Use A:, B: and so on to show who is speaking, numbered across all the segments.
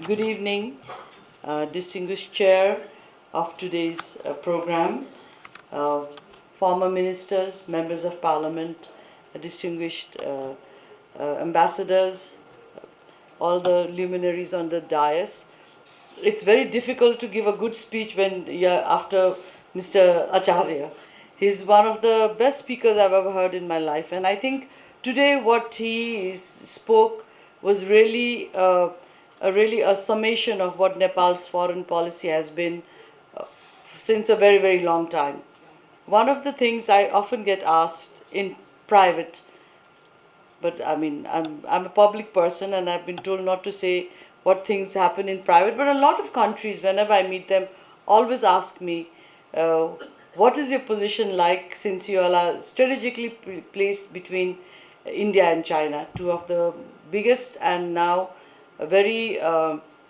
A: Good evening, distinguished chair of today's program, uh, former ministers, members of parliament, distinguished ambassadors, all the luminaries on the dais. It's very difficult to give a good speech when after Mr. Acharya. He's one of the best speakers I've ever heard in my life, and I think today what he spoke was really a summation of what Nepal's foreign policy has been since a very, very long time. One of the things I often get asked in private, but I mean, I'm a public person and I've been told not to say what things happen in private, but a lot of countries, whenever I meet them, always ask me, what is your position like since you all are strategically placed between India and China, two of the biggest and now very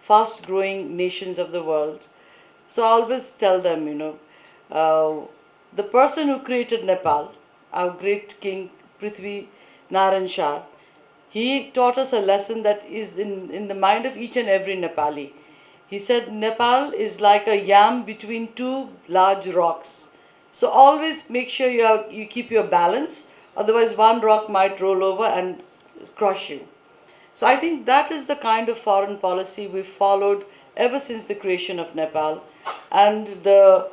A: fast growing nations of the world. So I always tell them, the person who created Nepal, our great king Prithvi Naran Shah, he taught us a lesson that is in the mind of each and every Nepali. He said Nepal is like a yam between two large rocks. So always make sure you keep your balance, otherwise one rock might roll over and crush you. So I think that is the kind of foreign policy we've followed ever since the creation of Nepal. And the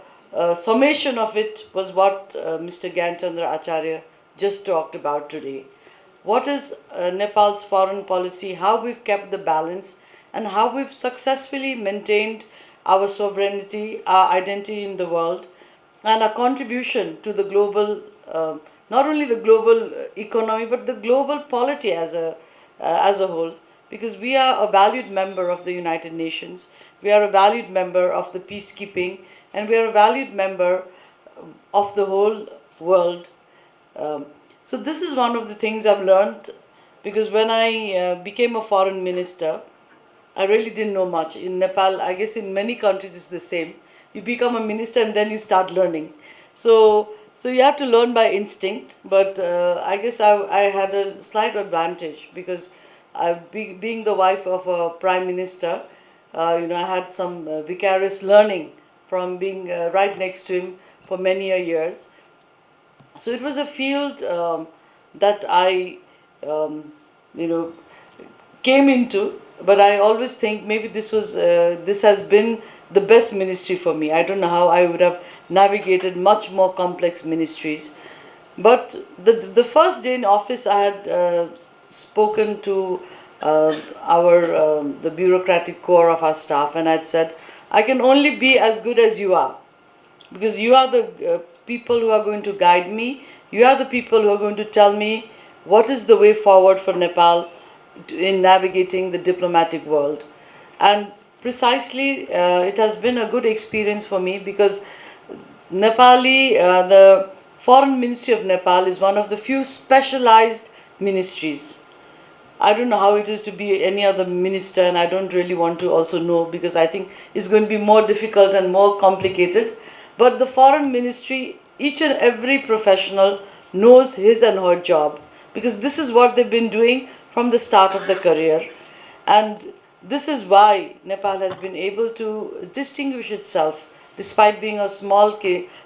A: summation of it was what Mr. Gyanchandra Acharya just talked about today. What is Nepal's foreign policy, how we've kept the balance, and how we've successfully maintained our sovereignty, our identity in the world, and our contribution to the global, not only the global economy, but the global polity as a whole, because we are a valued member of the United Nations, we are a valued member of the peacekeeping, and we are a valued member of the whole world. So this is one of the things I've learned, because when I became a foreign minister, I really didn't know much. In Nepal, I guess in many countries it's the same. You become a minister and then you start learning. So you have to learn by instinct, but I guess I had a slight advantage because being the wife of a prime minister, I had some vicarious learning from being right next to him for many years. So it was a field that I, came into, but I always think maybe this has been the best ministry for me. I don't know how I would have navigated much more complex ministries. But the first day in office, I had spoken to the bureaucratic core of our staff, and I'd said, I can only be as good as you are, because you are the people who are going to guide me. You are the people who are going to tell me what is the way forward for Nepal in navigating the diplomatic world. And precisely, it has been a good experience for me, because the Foreign Ministry of Nepal is one of the few specialized ministries. I don't know how it is to be any other minister, and I don't really want to also know, because I think it's going to be more difficult and more complicated. But the foreign ministry, each and every professional knows his and her job, because this is what they've been doing from the start of their career. And this is why Nepal has been able to distinguish itself, despite being a small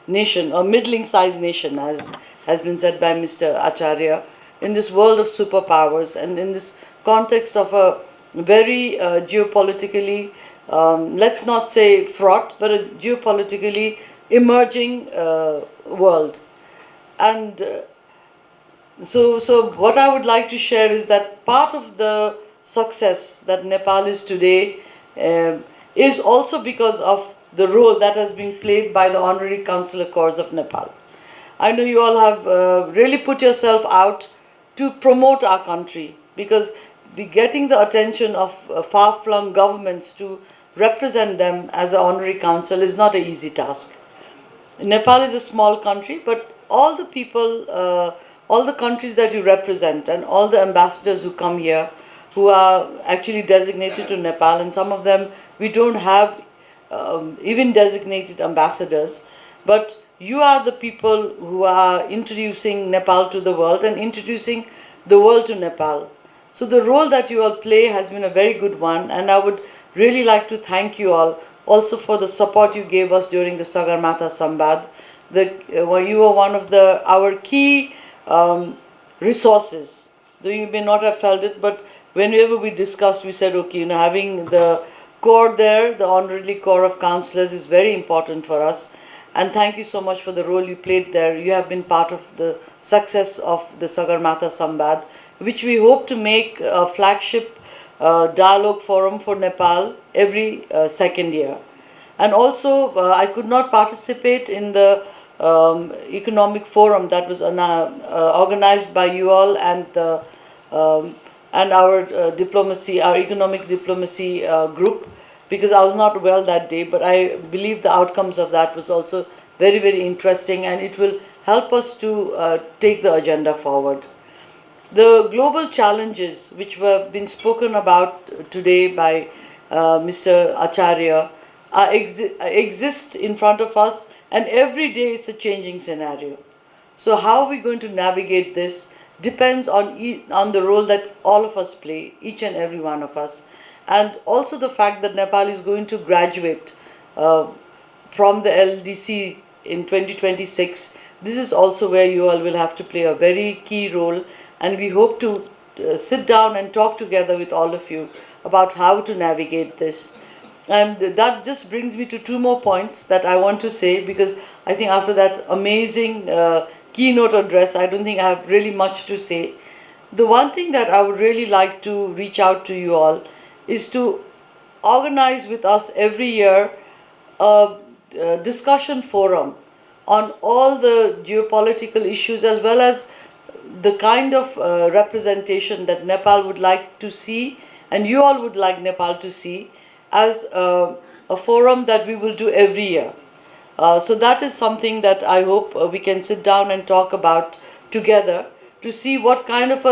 A: nation, a middling-sized nation, as has been said by Mr. Acharya, in this world of superpowers, and in this context of a very geopolitically, let's not say fraught, but a geopolitically emerging world. And so what I would like to share is that part of the success that Nepal is today is also because of the role that has been played by the Honorary Consular Corps of Nepal. I know you all have really put yourself out to promote our country, because getting the attention of far-flung governments to represent them as an honorary council is not an easy task. Nepal is a small country, but all the people, all the countries that you represent, and all the ambassadors who come here who are actually designated to Nepal, and some of them we don't have even designated ambassadors. But you are the people who are introducing Nepal to the world and introducing the world to Nepal. So the role that you all play has been a very good one, and I would really like to thank you all also for the support you gave us during the Sagarmatha Sambad. You were one of our key resources. Though you may not have felt it, but whenever we discussed, we said, okay, having the core there, the honorary core of councillors, is very important for us. And thank you so much for the role you played there. You have been part of the success of the Sagarmatha Sambad, which we hope to make a flagship dialogue forum for Nepal every second year. And also, I could not participate in the economic forum that was organized by you all and our diplomacy, our economic diplomacy group, because I was not well that day, but I believe the outcomes of that was also very, very interesting, and it will help us to take the agenda forward. The global challenges which have been spoken about today by Mr. Acharya exist in front of us, and every day is a changing scenario. So how are we going to navigate this depends on the role that all of us play, each and every one of us. And also the fact that Nepal is going to graduate from the LDC in 2026. This is also where you all will have to play a very key role, and we hope to sit down and talk together with all of you about how to navigate this. And that just brings me to two more points that I want to say, because I think after that amazing keynote address, I don't think I have really much to say. The one thing that I would really like to reach out to you all is to organize with us every year a discussion forum on all the geopolitical issues, as well as the kind of representation that Nepal would like to see, and you all would like Nepal to see, as a forum that we will do every year. So that is something that I hope we can sit down and talk about together, to see what kind of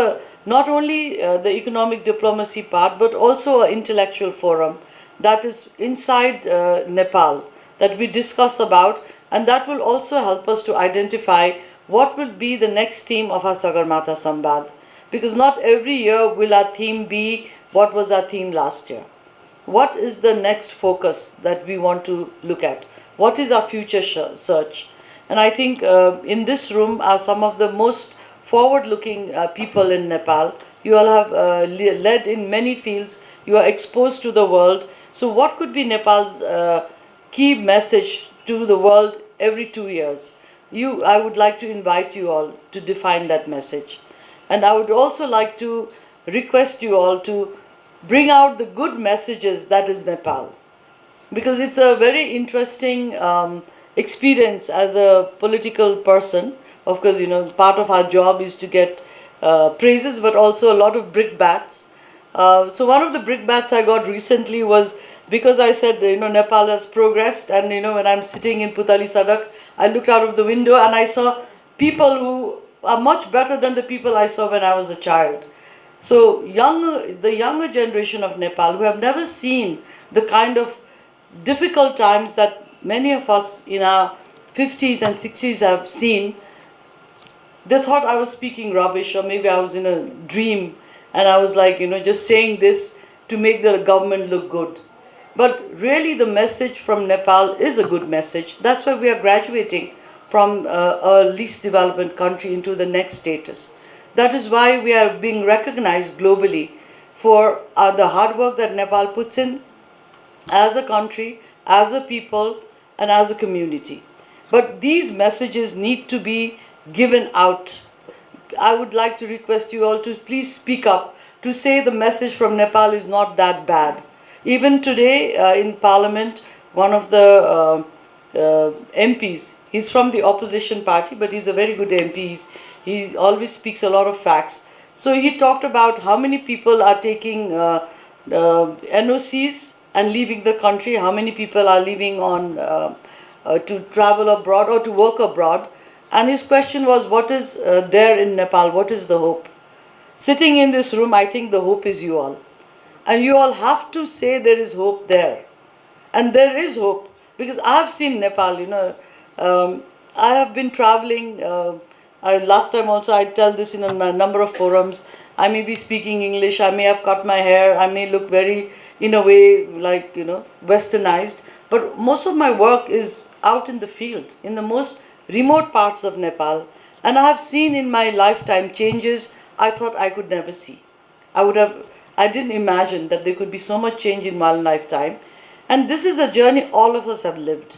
A: not only the economic diplomacy part, but also an intellectual forum that is inside Nepal that we discuss about, and that will also help us to identify what will be the next theme of our Sagarmatha Sambad. Because not every year will our theme be what was our theme last year. What is the next focus that we want to look at? What is our future search? And I think in this room are some of the most forward-looking people in Nepal. You all have led in many fields. You are exposed to the world. So what could be Nepal's key message to the world every 2 years? I would like to invite you all to define that message. And I would also like to request you all to bring out the good messages that is Nepal. Because it's a very interesting experience as a political person. Of course, part of our job is to get praises, but also a lot of brickbats. So one of the brickbats I got recently was because I said, Nepal has progressed, and when I'm sitting in Putali Sadak, I looked out of the window and I saw people who are much better than the people I saw when I was a child. So the younger generation of Nepal, who have never seen the kind of difficult times that many of us in our 50s and 60s have seen, they thought I was speaking rubbish, or maybe I was in a dream and I was like, just saying this to make the government look good. But really the message from Nepal is a good message. That's why we are graduating from a least developed country into the next status. That is why we are being recognized globally for the hard work that Nepal puts in as a country, as a people, and as a community. But these messages need to be given out. I would like to request you all to please speak up, to say the message from Nepal is not that bad. Even today in Parliament, one of the MPs, he's from the opposition party, but he's a very good MP. He always speaks a lot of facts. So he talked about how many people are taking NOCs and leaving the country, how many people are leaving on to travel abroad or to work abroad. And his question was, what is there in Nepal? What is the hope? sitting in this room, I think the hope is you all. And you all have to say there is hope there. And there is hope. Because I have seen Nepal, I have been traveling. Last time also, I tell this in a number of forums. I may be speaking English, I may have cut my hair, I may look very, in a way, like, westernized. But most of my work is out in the field, in the most remote parts of Nepal. And I have seen in my lifetime changes I thought I could never see. I didn't imagine that there could be so much change in one lifetime. And this is a journey all of us have lived.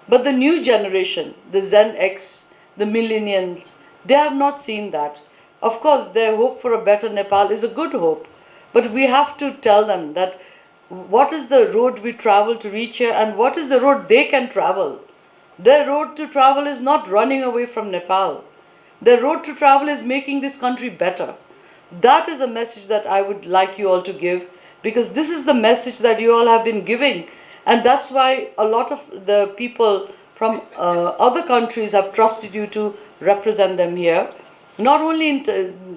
A: But the new generation, the Gen X, the millennials, they have not seen that. Of course, their hope for a better Nepal is a good hope. But we have to tell them that what is the road we travel to reach here and what is the road they can travel. Their road to travel is not running away from Nepal. Their road to travel is making this country better. That is a message that I would like you all to give, because this is the message that you all have been giving. And that's why a lot of the people from other countries have trusted you to represent them here. Not only,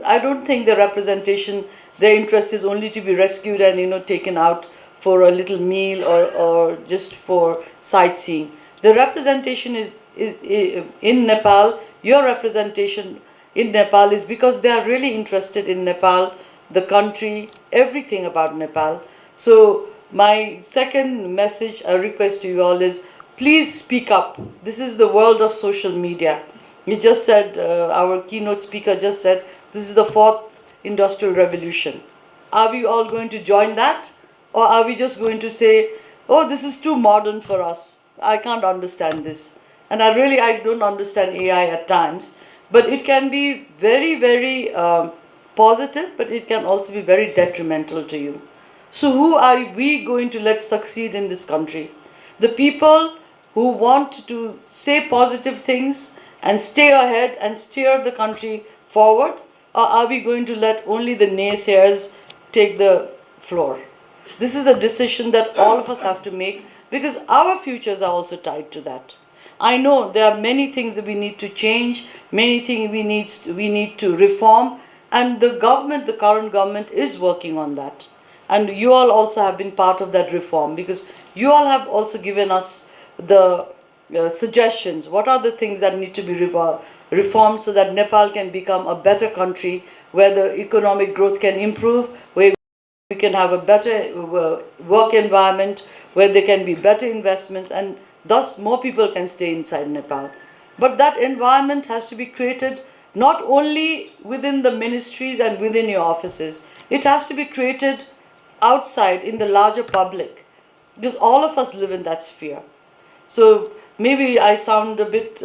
A: I don't think the representation, their interest is only to be rescued and taken out for a little meal or just for sightseeing. The representation is in Nepal. Your representation in Nepal is because they are really interested in Nepal, the country, everything about Nepal. So my second message, a request to you all is, please speak up. This is the world of social media. He just said, our keynote speaker just said, this is the fourth industrial revolution. Are we all going to join that? Or are we just going to say, oh, this is too modern for us. I can't understand this. And I don't understand AI at times. But it can be very, very positive, but it can also be very detrimental to you. So who are we going to let succeed in this country? The people who want to say positive things and stay ahead and steer the country forward? Or are we going to let only the naysayers take the floor? This is a decision that all of us have to make, because our futures are also tied to that. I know there are many things that we need to change, many things we need to reform, and the current government is working on that. And you all also have been part of that reform, because you all have also given us the suggestions. What are the things that need to be reformed so that Nepal can become a better country, where the economic growth can improve, where we can have a better work environment, where there can be better investments, and thus more people can stay inside Nepal. But that environment has to be created not only within the ministries and within your offices. It has to be created outside in the larger public, because all of us live in that sphere. So maybe I sound a bit,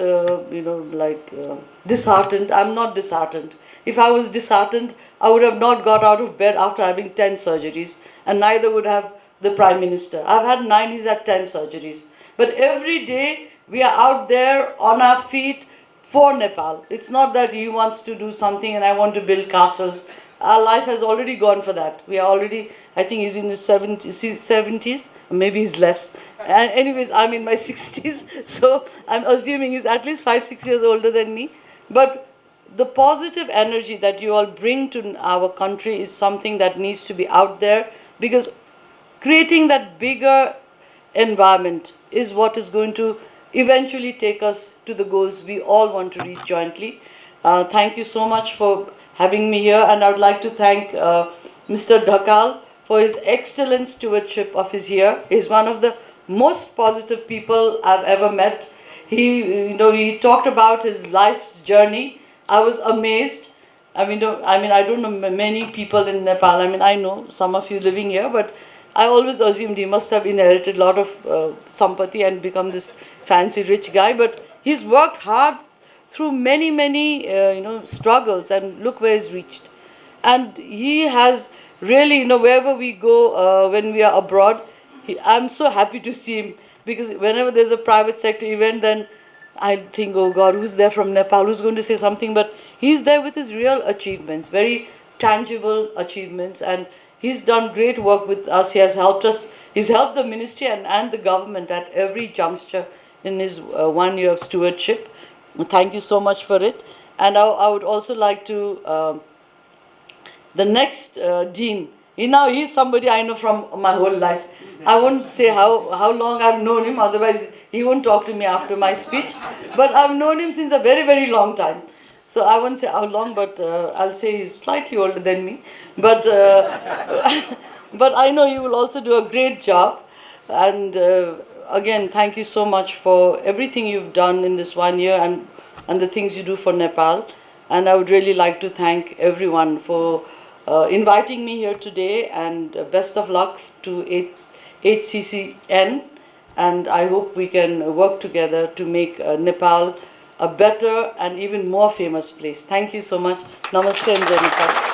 A: disheartened. I'm not disheartened. If I was disheartened, I would have not got out of bed after having 10 surgeries, and neither would have the Prime Minister. I've had 9, he's had 10 surgeries. But every day we are out there on our feet for Nepal. It's not that he wants to do something and I want to build castles. Our life has already gone for that. We are already, I think he's in his 70s, maybe he's less. And anyways, I'm in my 60s, so I'm assuming he's at least 5-6 years older than me. But the positive energy that you all bring to our country is something that needs to be out there, because creating that bigger environment is what is going to eventually take us to the goals we all want to reach jointly. Thank you so much for having me here, and I would like to thank Mr. Dhakal for his excellent stewardship of his year. He's one of the most positive people I've ever met. He talked about his life's journey. I was amazed. I don't know many people in Nepal. I know some of you living here, but I always assumed he must have inherited a lot of sampati and become this fancy rich guy. But he's worked hard through many, struggles, and look where he's reached. And he has really, wherever we go, when we are abroad, I'm so happy to see him, because whenever there's a private sector event, then I think, oh God, who's there from Nepal? Who's going to say something? But he's there with his real achievements, very tangible achievements, and he's done great work with us. He has helped us. He's helped the ministry and the government at every juncture in his 1 year of stewardship. Thank you so much for it. And I would also like to the next dean. He's somebody I know from my whole life. I won't say how long I've known him, otherwise he won't talk to me after my speech. But I've known him since a very, very long time. So I won't say how long, but I'll say he's slightly older than me. But but I know he will also do a great job. And again, thank you so much for everything you've done in this 1 year and the things you do for Nepal. And I would really like to thank everyone for inviting me here today. And best of luck to HCCN. And I hope we can work together to make Nepal a better and even more famous place. Thank you so much. Namaste and Jai Nepal.